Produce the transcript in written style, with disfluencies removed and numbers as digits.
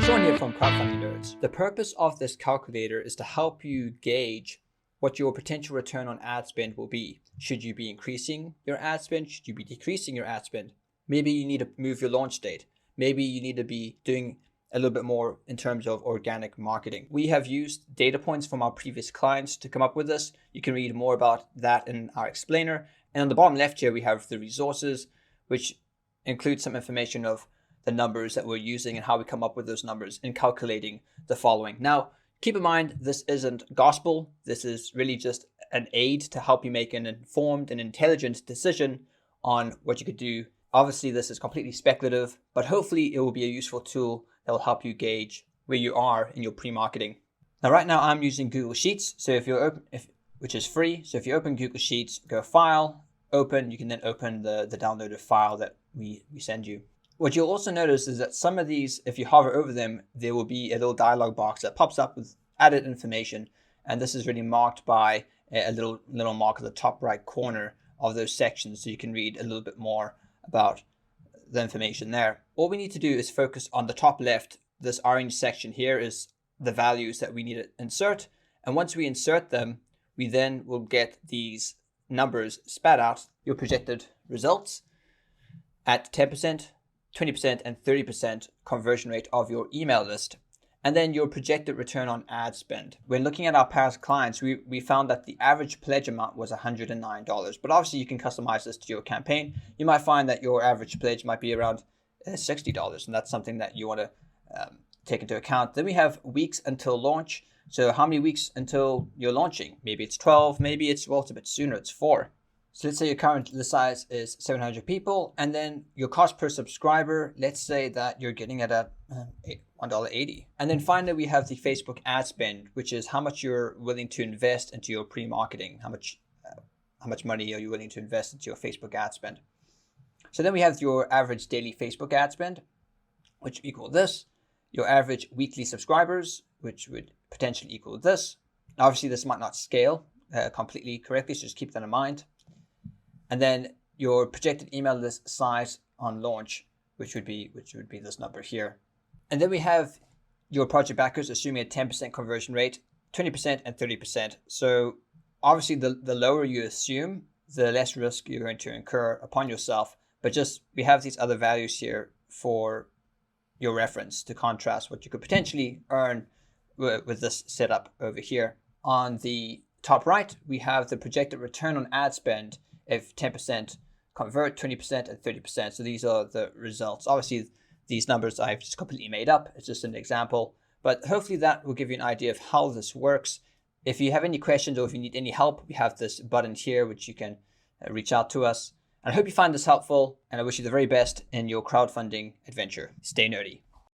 Sean here from Crowdfunding Nerds. The purpose of this calculator is to help you gauge what your potential return on ad spend will be. Should you be increasing your ad spend? Should you be decreasing your ad spend? Maybe you need to move your launch date. Maybe you need to be doing a little bit more in terms of organic marketing. We have used data points from our previous clients to come up with this. You can read more about that in our explainer. And on the bottom left here, we have the resources, which includes some information of the numbers that we're using and how we come up with those numbers in calculating the following. Now, keep in mind, this isn't gospel. This is really just an aid to help you make an informed and intelligent decision on what you could do. Obviously, this is completely speculative, but hopefully it will be a useful tool that will help you gauge where you are in your pre-marketing. Now, right now I'm using Google Sheets, so which is free. So if you open Google Sheets, go File, Open, you can then open the downloaded file that we send you. What you'll also notice is that some of these, if you hover over them, there will be a little dialog box that pops up with added information. And this is really marked by a little mark at the top right corner of those sections. So you can read a little bit more about the information there. All we need to do is focus on the top left. This orange section here is the values that we need to insert. And once we insert them, we then will get these numbers spat out, your projected results at 10%, 20% and 30% conversion rate of your email list. And then your projected return on ad spend. When looking at our past clients, we found that the average pledge amount was $109. But obviously you can customize this to your campaign. You might find that your average pledge might be around $60. And that's something that you want to take into account. Then we have weeks until launch. So how many weeks until you're launching? Maybe it's 12, maybe it's a bit sooner, it's 4. So let's say your current list size is 700 people, and then your cost per subscriber, let's say that you're getting it at $1.80. And then finally, we have the Facebook ad spend, which is how much you're willing to invest into your pre-marketing. How much money are you willing to invest into your Facebook ad spend? So then we have your average daily Facebook ad spend, which equal this. Your average weekly subscribers, which would potentially equal this. Obviously, this might not scale completely correctly, so just keep that in mind. And then your projected email list size on launch, which would be this number here. And then we have your project backers, assuming a 10% conversion rate, 20% and 30%. So obviously the lower you assume, the less risk you're going to incur upon yourself. But just we have these other values here for your reference to contrast what you could potentially earn with this setup over here. On the top right, we have the projected return on ad spend if 10% convert, 20% and 30%. So these are the results. Obviously, these numbers I've just completely made up. It's just an example. But hopefully that will give you an idea of how this works. If you have any questions or if you need any help, we have this button here, which you can reach out to us. And I hope you find this helpful, and I wish you the very best in your crowdfunding adventure. Stay nerdy.